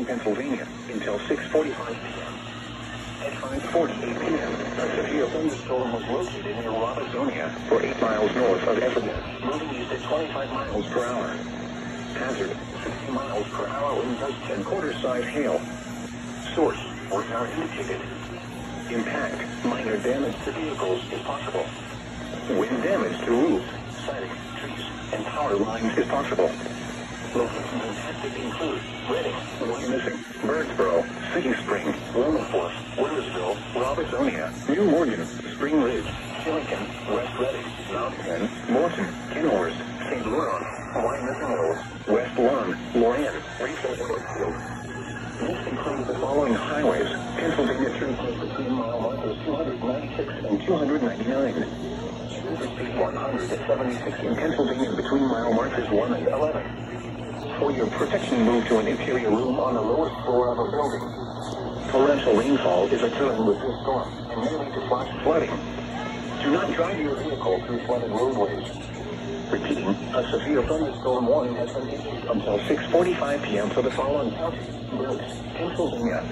Pennsylvania, until 6:45 p.m. At 5:48 p.m., a severe thunderstorm was located near Robertsonia, for 8 miles north of Everett, moving east at 25 miles per hour. Hazard, 60 miles per hour wind gusts and quarter-size hail. Source, radar indicated. Impact, minor damage to vehicles is possible. Wind damage to roofs, siding, trees, and power lines is possible. Locations impacted include Reading, Wyomissing, Birdsboro, City Spring, Wilberforce, Wintersville, Robertsonia, New Morgan, Spring Ridge, Shillington, West Reading, Mount Penn, Morton, Kenhorst, St. Laurent, Wyomissing Hills, West Lawn, Loran, Rachel, and Wakefield. This includes the following highways: Pennsylvania Turnpike between mile markers 296 and 299. Interstate 176 in Pennsylvania between mile markers 1 and 11. For your protection, move to an interior room on the lowest floor of a building. Torrential rainfall is occurring with this storm and may lead to flash flooding. Do not drive your vehicle through flooded roadways. Repeating, a severe thunderstorm warning has been issued until 6:45 p.m. for the following counties: Berks, Pennsylvania,